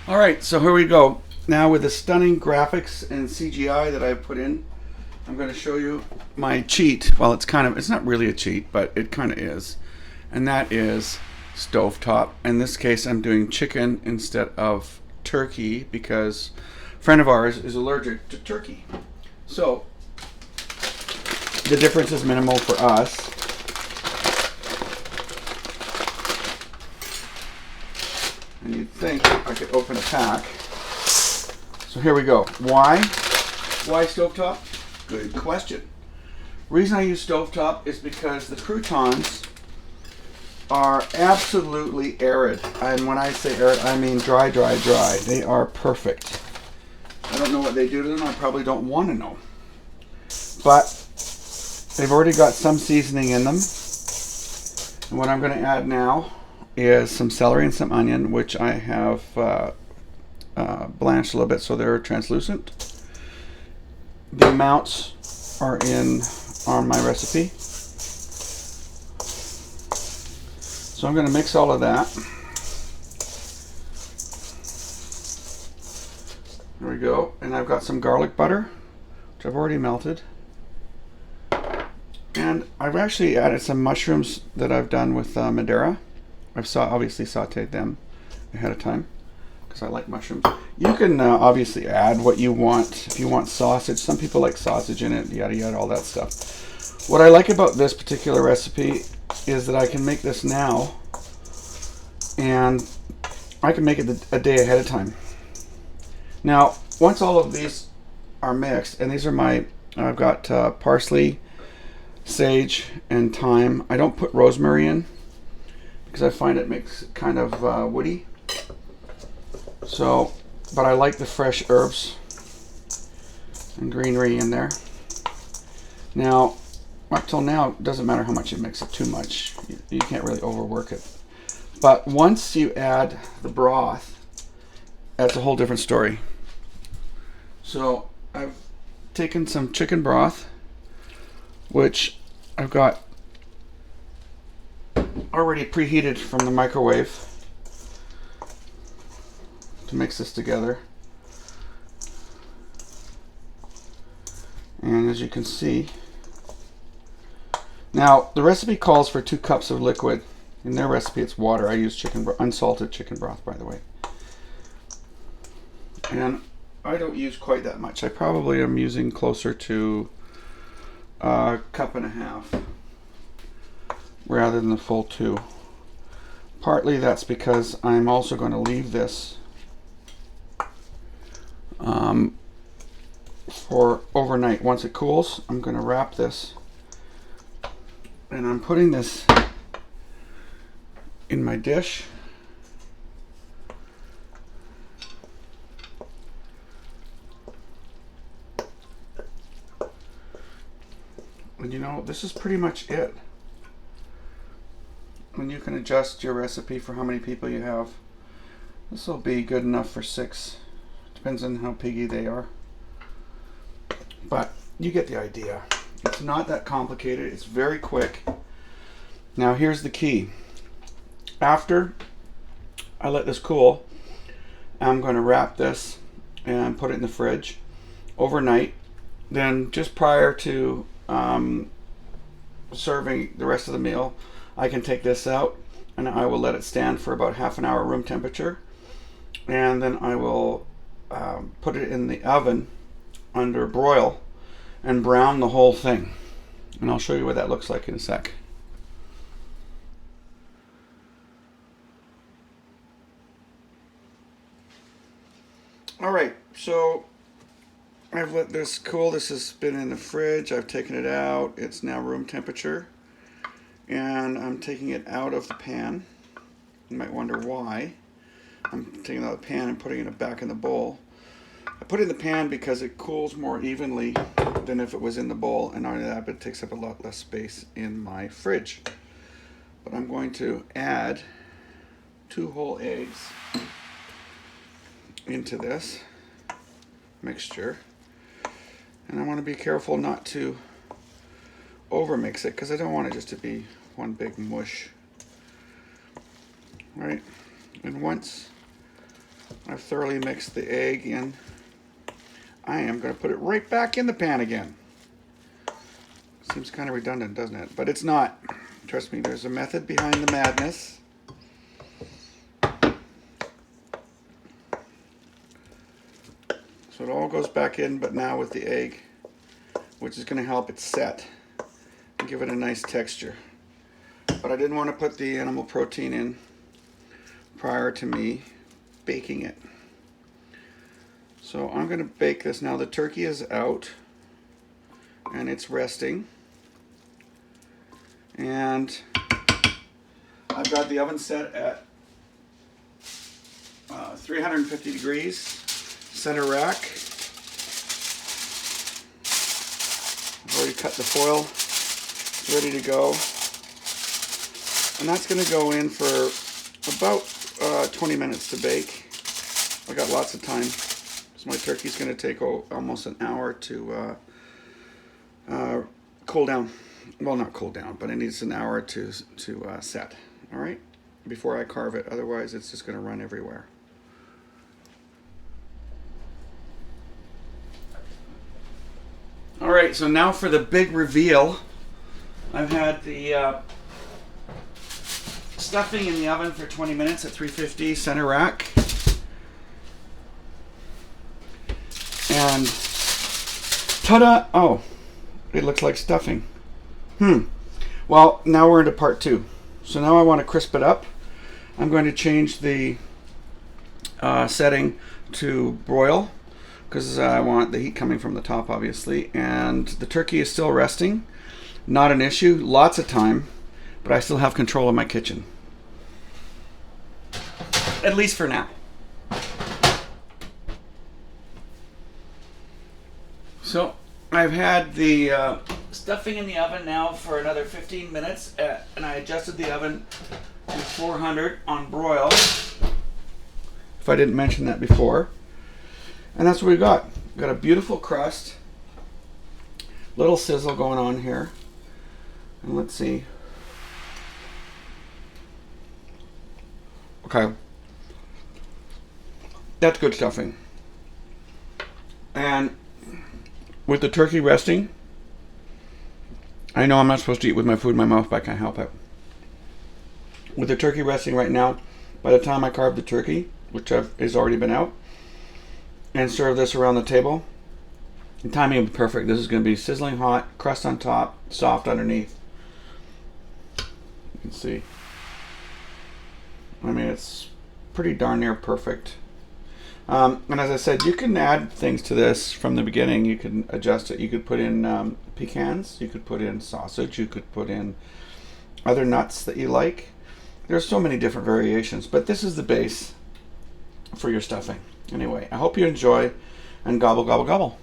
All right, so here we go. Now with the stunning graphics and CGI that I've put in, I'm going to show you my cheat. Well, it's not really a cheat, but it kind of is. And that is stovetop. In this case, I'm doing chicken instead of turkey because a friend of ours is allergic to turkey. So the difference is minimal for us. And you'd think I could open a pack. So here we go. Why? Why stovetop? Good question. Reason I use stovetop is because the croutons are absolutely arid. And when I say arid, I mean dry, dry, dry. They are perfect. I don't know what they do to them. I probably don't want to know. But they've already got some seasoning in them. And what I'm going to add now is some celery and some onion, which I have blanched a little bit so they're translucent. The amounts are on my recipe. So I'm going to mix all of that. There we go. And I've got some garlic butter, which I've already melted. And I've actually added some mushrooms that I've done with Madeira. I've obviously sauteed them ahead of time because I like mushrooms. You can obviously add what you want. If you want sausage, some people like sausage in it, yada yada, all that stuff. What I like about this particular recipe is that I can make this now and I can make it a day ahead of time. Now, once all of these are mixed, and these are I've got parsley, sage, and thyme. I don't put rosemary in because I find it makes it kind of woody. So, but I like the fresh herbs and greenery in there. Now, up till now, it doesn't matter how much you mix it too much. You can't really overwork it. But once you add the broth, that's a whole different story. So, I've taken some chicken broth, which I've got already preheated from the microwave to mix this together. And as you can see, now the recipe calls for 2 cups of liquid. In their recipe it's water. I use unsalted chicken broth, by the way. And I don't use quite that much. I probably am using closer to a cup and a half rather than the full 2. Partly that's because I'm also going to leave this for overnight. Once it cools, I'm going to wrap this, and I'm putting this in my dish. And you know, this is pretty much it. And you can adjust your recipe for how many people you have. This will be good enough for 6. Depends on how piggy they are. But you get the idea. It's not that complicated. It's very quick. Now here's the key. After I let this cool, I'm going to wrap this and put it in the fridge overnight. Then just prior to serving the rest of the meal, I can take this out and I will let it stand for about half an hour room temperature, and then I will put it in the oven under broil and brown the whole thing, and I'll show you what that looks like in a sec. Alright, so I've let this cool. This has been in the fridge. I've taken it out. It's now room temperature. And I'm taking it out of the pan. You might wonder why. I'm taking it out of the pan and putting it back in the bowl. I put it in the pan because it cools more evenly than if it was in the bowl, and not only that, but it takes up a lot less space in my fridge. But I'm going to add 2 whole eggs into this mixture. And I want to be careful not to overmix it because I don't want it just to be one big mush. Right? And once I've thoroughly mixed the egg in. I am going to put it right back in the pan again. Seems kind of redundant, doesn't it? But it's not. Trust me, there's a method behind the madness. So it all goes back in, but now with the egg, which is going to help it set and give it a nice texture. But I didn't want to put the animal protein in prior to me baking it. So I'm going to bake this now. The turkey is out and it's resting. And I've got the oven set at 350 degrees, center rack. I've already cut the foil, it's ready to go. And that's going to go in for about 20 minutes to bake. I got lots of time. So my turkey's going to take almost an hour to cool down. Well, not cool down, but it needs an hour to set. All right, before I carve it. Otherwise, it's just going to run everywhere. All right, so now for the big reveal. I've had the stuffing in the oven for 20 minutes at 350 center rack. And ta-da! Oh, it looks like stuffing. Well, now we're into part 2. So now I want to crisp it up. I'm going to change the setting to broil because I want the heat coming from the top, obviously. And the turkey is still resting. Not an issue. Lots of time. But I still have control of my kitchen. At least for now. So I've had the stuffing in the oven now for another 15 minutes, and I adjusted the oven to 400 on broil, if I didn't mention that before. And that's what we got. We've got a beautiful crust, little sizzle going on here. And let's see. Okay. That's good stuffing. And with the turkey resting, I know I'm not supposed to eat with my food in my mouth, but I can't help it. With the turkey resting right now, by the time I carve the turkey, which has already been out, and serve this around the table, the timing will be perfect. This is going to be sizzling hot, crust on top, soft underneath. You can see. I mean, it's pretty darn near perfect. And as I said, you can add things to this from the beginning. You can adjust it. You could put in pecans. You could put in sausage. You could put in other nuts that you like. There's so many different variations, but this is the base for your stuffing. Anyway, I hope you enjoy, and gobble, gobble, gobble.